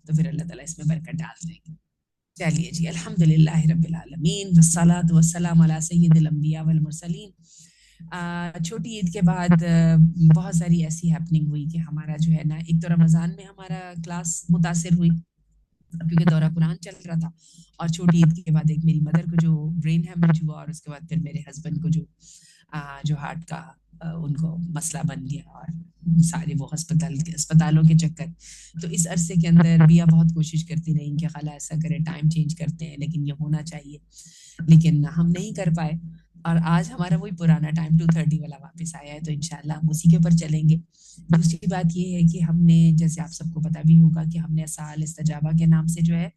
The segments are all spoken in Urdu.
تو پھر اللہ تعالیٰ اس میں برکت ڈال دیں گے. چلیے جی, الحمدللہ رب العالمین والصلاۃ والسلام علی سید الانبیاء والمرسلین. چھوٹی عید کے بعد بہت ساری ایسی ہیپننگ ہوئی کہ ہمارا جو ہے نا, ایک تو رمضان میں ہمارا کلاس متاثر ہوئی کیونکہ دورہ قرآن چل رہا تھا, اور چھوٹی عید کے بعد ایک میری مدر کو جو برین ہیمریج ہوا, اور اس کے بعد پھر میرے ہسبینڈ کو جو ہارٹ کا ان کو مسئلہ بن گیا, اور سارے وہ ہسپتالوں کے چکر. تو اس عرصے کے اندر بیا بہت کوشش کرتی رہی کہ خالہ ایسا کرے, ٹائم چینج کرتے ہیں لیکن یہ ہونا چاہیے, لیکن ہم نہیں کر پائے. اور آج ہمارا وہی پرانا ٹائم 2:30 والا واپس آیا ہے, تو انشاءاللہ ہم اسی کے اوپر چلیں گے. دوسری بات یہ ہے کہ ہم نے, جیسے آپ سب کو پتا بھی ہوگا کہ ہم نے اسال استجابہ کے نام سے جو ہے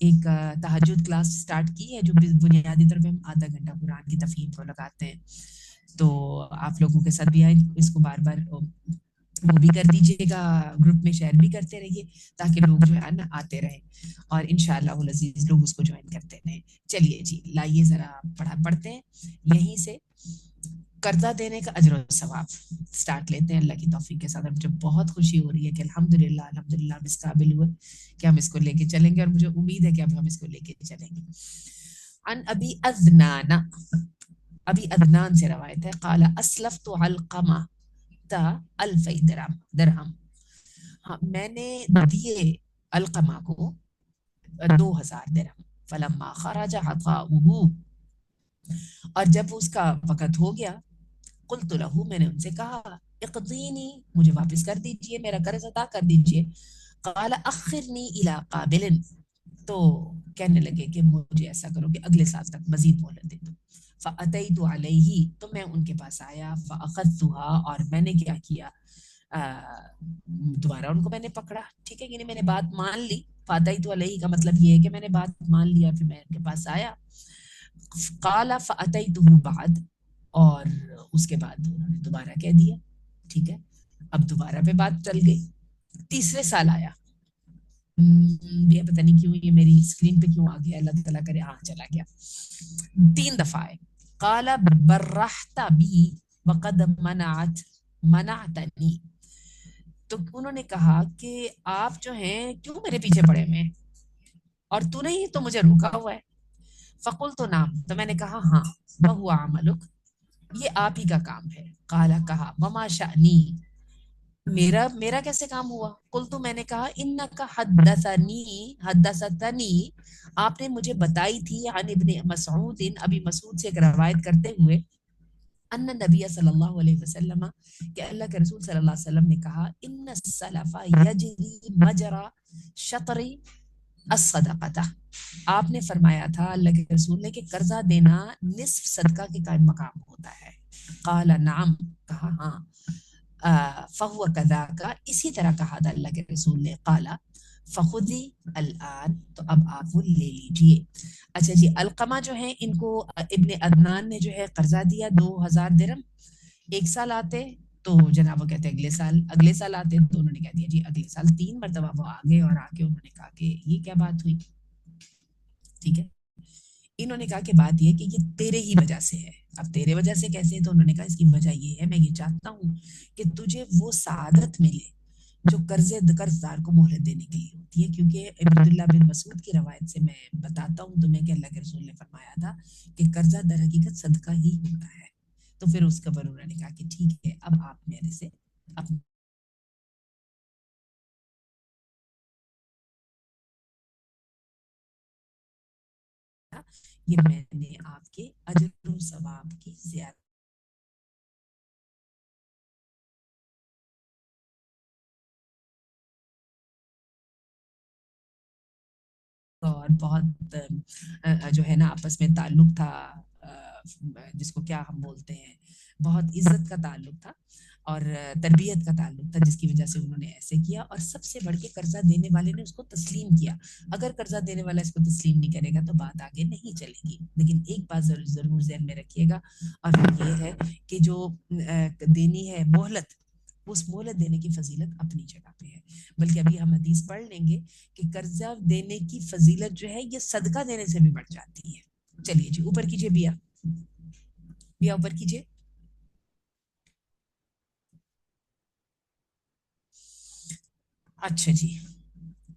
ایک تہجد کلاس سٹارٹ کی ہے, جو بنیادی طور پہ ہم آدھا گھنٹہ قرآن کی تفہیم کو لگاتے ہیں. تو آپ لوگوں کے ساتھ بھی آئیں, اس کو بار بار وہ بھی کر دیجیے گا, گروپ میں شیئر بھی کرتے رہیے تاکہ لوگ جو ہے نا آتے رہیں, اور انشاءاللہ العزیز لوگ اس کو جوائن کرتے رہیں. چلیے جی, لائیے ذرا پڑھتے ہیں یہیں سے. قرضہ دینے کا اجر و ثواب سٹارٹ لیتے ہیں اللہ کی توفیق کے ساتھ. اور مجھے بہت خوشی ہو رہی ہے کہ الحمدللہ ہم اس قابل ہوئے کہ ہم اس کو لے کے چلیں گے, اور مجھے امید ہے کہ اب ہم اس کو لے کے چلیں گے. عن ابی عدنان, ابی عدنان سے روایت ہے, قال اسلفت علقمہ تا 2000 درہم. ہاں, میں نے دیے علقمہ کو 2000 درہم. فلما خرج عطاؤہ, اور جب اس کا وقت ہو گیا, قلت لہو, میں نے ان سے کہا, اقضینی, مجھے واپس کر دیجئے, میرا قرض ادا کر دیجئے. قال اخرنی الی قابل, تو کہنے لگے کہ مجھے ایسا کرو کہ اگلے سال تک مزید مہلت دے دو. فاتیت علیہ, تو میں ان کے پاس آیا. فاخذتها, اور میں نے کیا کیا, دوبارہ ان کو میں نے پکڑا, ٹھیک ہے, یعنی میں نے بات مان لی. فاتیت علیہ کا مطلب یہ ہے کہ میں نے بات مان لیا, پھر میں ان کے پاس آیا. قال فاتیتہ بعد, اور اس کے بعد انہوں نے دوبارہ کہہ دیا, ٹھیک ہے, اب دوبارہ پہ بات چل گئی. تیسرے سال آیا, یہ پتہ نہیں کیوں یہ میری اسکرین پہ کیوں آ گیا, اللہ تعالیٰ کرے, ہاں چلا گیا. 3 دفعہ آئے. قال برحت بی وقد منعتنی, تو انہوں نے کہا کہ آپ جو ہیں کیوں میرے پیچھے پڑے ہوئے ہیں, اور تو نہیں تو مجھے روکا ہوا ہے. فقلت نعم, تو میں نے کہا ہاں. وہو عملک, یہ آپ ہی کا کام ہے. قال, کہا, وما شأنی, میرا کیسے کام ہوا. قلت, میں نے کہا, انک حدثتنی, آپ نے مجھے بتائی تھی, عن ابن مسعود, ابی مسعود سے ایک روایت کرتے ہوئے, ان نبی صلی اللہ علیہ وسلم, کہ اللہ کے رسول صلی اللہ علیہ وسلم نے کہا, ان السلف یجری مجرى شطر الصدقہ, آپ نے فرمایا تھا اللہ کے رسول نے کہ قرضہ دینا نصف صدقہ کے قائم مقام ہوتا ہے. قال نعم, کہا ہاں. فہو کذاک, اسی طرح کہا تھا اللہ کے رسول نے. قال فخذی الان, تو اب آپ وہ لے لیجئے. اچھا جی, علقمہ جو ہیں ان کو ابن عدنان نے جو ہے قرضہ دیا 2000 درہم. ایک سال آتے تو جناب وہ کہتے اگلے سال آتے, تو انہوں نے کہہ دیا جی اگلے سال. 3 مرتبہ وہ آگے, اور آ کے انہوں نے کہا کہ یہ کیا بات ہوئی, ٹھیک ہے. انہوں نے کہا کہ بات یہ کہ یہ تیرے ہی وجہ سے ہے. اب تیرے وجہ سے کیسے, تو انہوں نے کہا اس کی وجہ یہ ہے, میں یہ چاہتا ہوں کہ تجھے وہ سعادت ملے جو قرضدار کو مہلت دینے کے لیے ہوتی ہے. کیونکہ عبداللہ بن مسعود کی روایت سے میں بتاتا ہوں تمہیں کہ اللہ کے رسول نے فرمایا تھا کہ قرضہ در حقیقت صدقہ ہی ہوتا ہے. تو پھر اس کے بعد انہوں نے کہا کہ ٹھیک ہے, اب آپ میرے سے اپنا یہ میں نے آپ کے اجر و ثواب کی زیادہ اور بہت جو ہے نا آپس میں تعلق تھا, جس کو کیا ہم بولتے ہیں, بہت عزت کا تعلق تھا اور تربیت کا تعلق تھا, جس کی وجہ سے انہوں نے ایسے کیا. اور سب سے بڑھ کے قرضہ دینے والے نے اس کو تسلیم کیا. اگر قرضہ دینے والا اس کو تسلیم نہیں کرے گا تو بات آگے نہیں چلے گی. لیکن ایک بات ضرور ذہن میں رکھیے گا, اور وہ یہ ہے کہ جو دینی ہے مہلت, اس مہلت دینے کی فضیلت اپنی جگہ پہ ہے. بلکہ ابھی ہم حدیث پڑھ لیں گے کہ قرضہ دینے کی فضیلت جو ہے یہ صدقہ دینے سے بھی بڑھ جاتی ہے. چلیے جی, اوپر کیجیے بیا, بیا اوپر کیجیے. اچھا جی,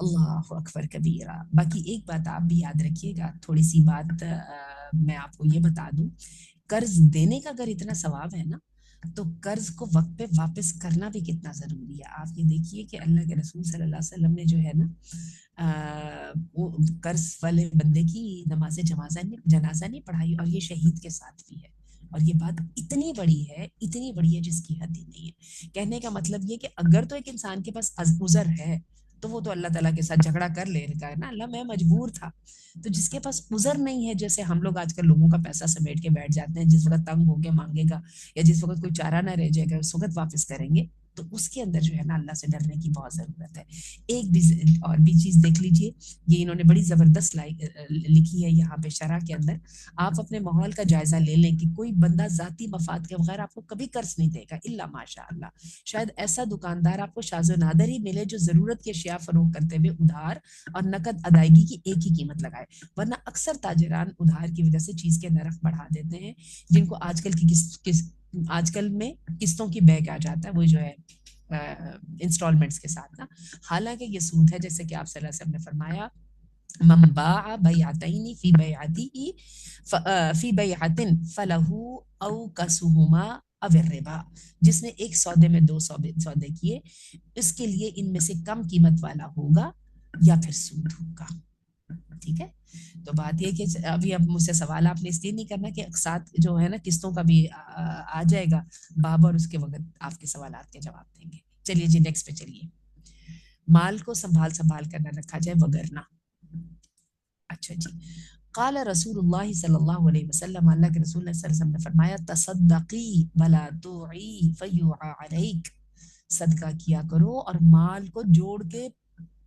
اللہ اکبر کبیرہ. باقی ایک بات آپ بھی یاد رکھیے گا، تھوڑی سی بات میں آپ کو یہ بتا دوں. قرض دینے کا اگر اتنا ثواب ہے نا، تو قرض کو وقت پہ واپس کرنا بھی کتنا ضروری ہے. آپ یہ دیکھیے کہ اللہ کے رسول صلی اللہ علیہ وسلم نے جو ہے نا وہ قرض والے بندے کی نماز جنازہ نہیں پڑھائی، اور یہ شہید کے ساتھ بھی ہے. اور یہ بات اتنی بڑی ہے، اتنی بڑی ہے جس کی حد ہی نہیں ہے. کہنے کا مطلب یہ کہ اگر تو ایک انسان کے پاس عذر ہے تو وہ تو اللہ تعالیٰ کے ساتھ جھگڑا کر لے رہا ہے نا، اللہ میں مجبور تھا. تو جس کے پاس عذر نہیں ہے، جیسے ہم لوگ آج کل لوگوں کا پیسہ سمیٹ کے بیٹھ جاتے ہیں، جس وقت تنگ ہو کے مانگے گا یا جس وقت کوئی چارہ نہ رہ جائے گا اس وقت واپس کریں گے، تو اس کے اندر جو ہے نا اللہ سے ڈرنے کی بہت ضرورت ہے. ایک بھی اور بھی چیز دیکھ لیجئے، یہ انہوں نے بڑی زبردست لکھی ہے یہاں پہ شرح کے اندر. آپ اپنے ماحول کا جائزہ لے لیں کہ کوئی بندہ ذاتی مفاد کے بغیر آپ کو کبھی قرض نہیں دے گا الا ماشاء اللہ. شاید ایسا دکاندار آپ کو شاذ و نادر ہی ملے جو ضرورت کی اشیاء فروخت کرتے ہوئے ادھار اور نقد ادائیگی کی ایک ہی قیمت لگائے، ورنہ اکثر تاجران ادھار کی وجہ سے چیز کے نرخ بڑھا دیتے ہیں، جن کو آج کل میں قسطوں کی بیگ آ جاتا ہے، وہ جو ہے انسٹالمنٹس کے ساتھ نا. حالانکہ یہ سود ہے، جیسے کہ آپ صلی اللہ علیہ وسلم نے فرمایا من باع بیعتین فی بیعت فلہ اوکسہما او الربا. جس نے ایک سودے میں دو سودے کیے، اس کے لیے ان میں سے کم قیمت والا ہوگا یا پھر سود ہوگا. ٹھیک ہے. تو بات یہ کہ ابھی اب مجھ سے سوال آپ نے اس لیے نہیں کرنا کہ ساتھ جو ہے نا قسطوں کا بھی آ جائے گا باب، اور اس کے وقت آپ کے سوالات کے جواب دیں گے. چلیے جی نیکسٹ پہ چلیے. مال کو سنبھال کر نہ رکھا جائے وگرنہ. اچھا جی. قال رسول اللہ صلی اللہ علیہ وسلم، اللہ کے رسول صلی اللہ علیہ وسلم نے فرمایا تصدقی ولا توعی فیوعى علیک. صدقہ کیا کرو اور مال کو جوڑ کے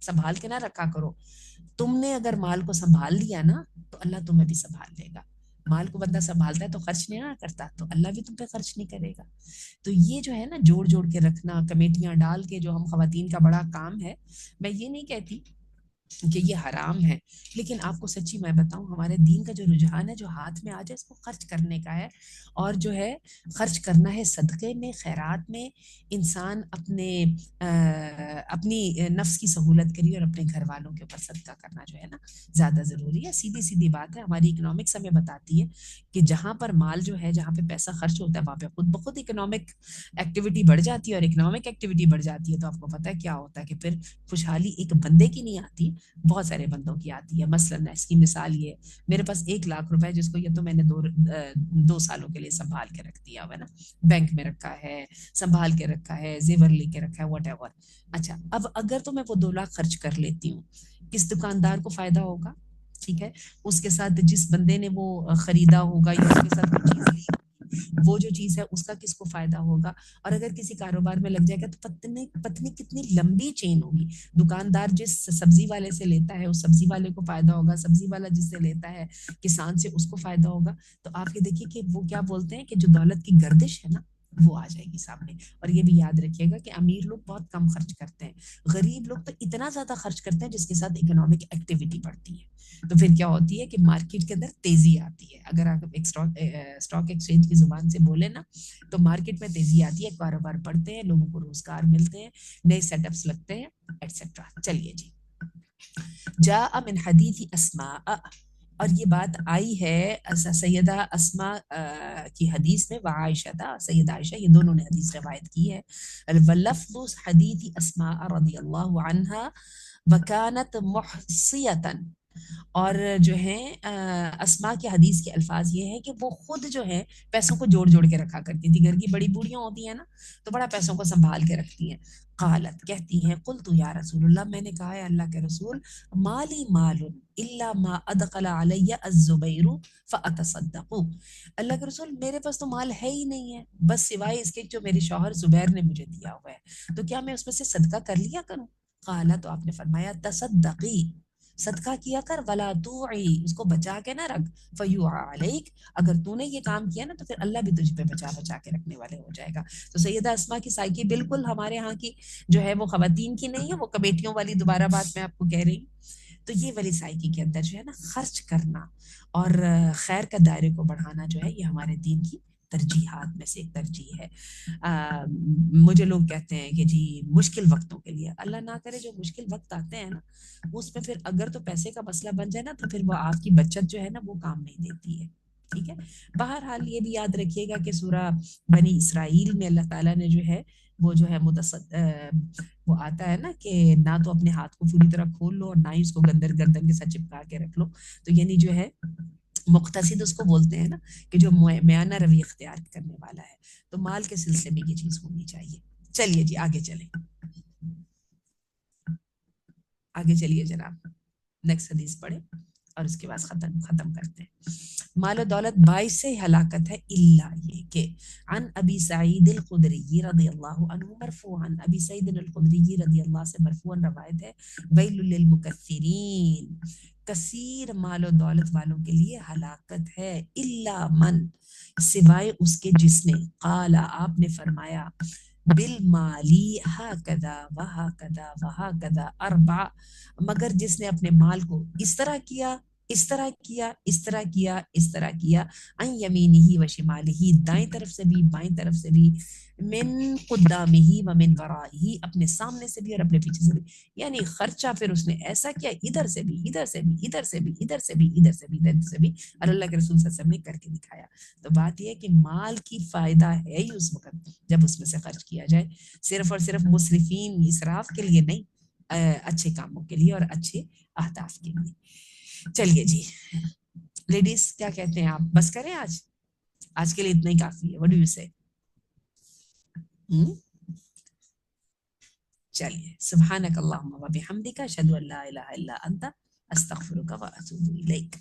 سنبھال کے نہ رکھا کرو. تم نے اگر مال کو سنبھال لیا نا تو اللہ تمہیں بھی سنبھال لے گا. مال کو بندہ سنبھالتا ہے تو خرچ نہیں نہ کرتا، تو اللہ بھی تم پہ خرچ نہیں کرے گا. تو یہ جو ہے نا جوڑ جوڑ کے رکھنا، کمیٹیاں ڈال کے، جو ہم خواتین کا بڑا کام ہے، میں یہ نہیں کہتی کہ یہ حرام ہے، لیکن آپ کو سچی میں بتاؤں ہمارے دین کا جو رجحان ہے، جو ہاتھ میں آ جائے اس کو خرچ کرنے کا ہے. اور جو ہے خرچ کرنا ہے صدقے میں، خیرات میں. انسان اپنی نفس کی سہولت کری اور اپنے گھر والوں کے اوپر صدقہ کرنا جو ہے نا زیادہ ضروری ہے. سیدھی سیدھی بات ہے. ہماری اکنامکس ہمیں بتاتی ہے کہ جہاں پر مال جو ہے، جہاں پہ پیسہ خرچ ہوتا ہے، وہاں پہ خود بخود اکنامک ایکٹیویٹی بڑھ جاتی ہے، اور اکنامک ایکٹیویٹی بڑھ جاتی ہے تو آپ کو پتہ ہے کیا ہوتا ہے کہ پھر خوشحالی ایک بندے کی نہیں آتی، بہت سارے بندوں کی آتی ہے. مثلاً اس کی مثال یہ، میرے پاس 1,00,000 روپے جس کو یہ تو میں نے 2 سالوں کے لیے سنبھال کے رکھ دیا ہوا ہے نا، بینک میں رکھا ہے، سنبھال کے رکھا ہے، زیور لے کے رکھا ہے، واٹ ایور. اچھا اب اگر تو میں وہ 2 لاکھ خرچ کر لیتی ہوں، کس دکاندار کو فائدہ ہوگا؟ ٹھیک ہے. اس کے ساتھ جس بندے نے وہ خریدا ہوگا یا اس کے ساتھ کوئی چیز لی ہوگی، وہ جو چیز ہے اس کا کس کو فائدہ ہوگا؟ اور اگر کسی کاروبار میں لگ جائے گا تو پتنی کتنی لمبی چین ہوگی. دکاندار جس سبزی والے سے لیتا ہے اس سبزی والے کو فائدہ ہوگا، سبزی والا جس سے لیتا ہے کسان سے اس کو فائدہ ہوگا. تو آپ یہ دیکھیے کہ وہ کیا بولتے ہیں کہ جو دولت کی گردش ہے نا وہ آ جائے گی سامنے. اور یہ بھی یاد رکھیے گا کہ امیر لوگ بہت کم خرچ کرتے ہیں، غریب لوگ تو اتنا زیادہ خرچ کرتے ہیں جس کے ساتھ اکنامک ایکٹیویٹی بڑھتی ہے. تو پھر کیا ہوتی ہے کہ مارکیٹ کے اندر تیزی آتی ہے. اگر آپ اسٹاک ایکسچینج کی زبان سے بولیں نا تو مارکیٹ میں تیزی آتی ہے، کاروبار بڑھتے ہیں، لوگوں کو روزگار ملتے ہیں، نئے سیٹ اپس لگتے ہیں، ایٹسیٹرا. چلیے جی. جاء من حدیث اسماء، اور یہ بات آئی ہے سیدہ اسماء کی حدیث میں، وعائشہ تھا، سیدہ عائشہ، یہ دونوں نے حدیث روایت کی ہے. واللفظ حدیث اسماء رضی اللہ عنہا وکانت محصیتا. اور جو ہیں اسماء کی حدیث کے الفاظ یہ ہیں کہ وہ خود جو ہے پیسوں کو جوڑ جوڑ کے رکھا کرتی تھی. گھر کی بڑی بوڑھیاں ہوتی ہیں نا تو بڑا پیسوں کو سنبھال کے رکھتی ہیں. قالت، کہتی ہیں، قلت یا رسول اللہ، میں نے کہا ہے اللہ کے رسول، مالی مال الا ما ادخل علی الزبیر فاتصدق. اللہ کے رسول میرے پاس تو مال ہے ہی نہیں ہے، بس سوائے اس کے جو میرے شوہر زبیر نے مجھے دیا ہوا ہے، تو کیا میں اس میں سے صدقہ کر لیا کروں؟ قالا، تو آپ نے فرمایا تصدقی، صدقہ کیا کر، ولا توعی، اس کو بچا کے نہ رکھ، فیوعى علیک، اگر تو نے یہ کام کیا نا تو پھر اللہ بھی تجھ پہ بچا کے رکھنے والے ہو جائے گا. تو سیدہ اسماء کی سائیکی بالکل ہمارے ہاں کی جو ہے وہ خواتین کی نہیں ہے، وہ کمیٹیوں والی دوبارہ بات میں آپ کو کہہ رہی ہوں. تو یہ والی سائیکی کے اندر جو ہے نا خرچ کرنا اور خیر کا دائرے کو بڑھانا جو ہے یہ ہمارے دین کی ترجیحات میں سے ایک ترجیح ہے. مجھے لوگ کہتے ہیں کہ جی مشکل وقتوں کے لیے، اللہ نہ کرے جو مشکل وقت آتے ہیں نا اس میں پھر اگر تو پیسے کا مسئلہ بن جائے نا تو پھر وہ آپ کی بچت جو ہے نا وہ کام نہیں دیتی ہے. ٹھیک ہے. بہرحال یہ بھی یاد رکھیے گا کہ سورہ بنی اسرائیل میں اللہ تعالیٰ نے جو ہے وہ جو ہے وہ آتا ہے نا کہ نہ تو اپنے ہاتھ کو پوری طرح کھول لو اور نہ ہی اس کو گردن کے ساتھ چپکا کے رکھ لو. تو یعنی جو ہے مقتصد اس کو بولتے ہیں نا کہ جو میانہ روی اختیار کرنے والا ہے. تو مال کے سلسلے میں یہ چیز ہونی چاہیے. چلیے جی آگے چلیں، آگے چلیے جناب، نیکسٹ حدیث پڑھیں اور اس کے بعد ختم کرتے ہیں. مال و دولت باعث سے ہلاکت ہے الا یہ کہ عن ابی سعید الخدری رضی اللہ عنہ مرفوعا، ابی سعید الخدری رضی اللہ سے مرفوعا روایت ہے، ویل للمکثرین، کثیر مال و دولت والوں کے لیے ہلاکت ہے، الا من، سوائے اس کے جس نے، قال آپ نے فرمایا، بالمالی ہاکذا وہاکذا وہاکذا اربع، مگر جس نے اپنے مال کو اس طرح کیا، اس طرح کیا، اس طرح کیا، اس طرح کیا، ان یمینہ و شمالہ، دائیں طرف سے بھی بائیں طرف سے بھی، من قدامہ و من ورائہ، اپنے سامنے سے بھی اور اپنے پیچھے سے بھی. یعنی خرچہ پھر اس نے ایسا کیا ادھر سے بھی ادھر سے بھی ادھر سے بھی ادھر سے بھی ادھر سے بھی ادھر سے بھی، اور اللہ کے رسول صلی اللہ علیہ وسلم نے کر کے دکھایا. تو بات یہ ہے کہ مال کی فائدہ ہے ہی اس وقت جب اس میں سے خرچ کیا جائے، صرف اور صرف مصرفین اسراف کے لیے نہیں، اچھے کاموں کے لیے اور اچھے اہداف کے لیے. چلیے جی لیڈیز کیا کہتے ہیں آپ، بس کریں آج کے لیے اتنا ہی کافی ہے. واٹ ڈو یو سے؟ چلیے، سبحانک اللہم و بحمدک، اشہد ان لا الہ الا انت، استغفرک و اتوب الیک.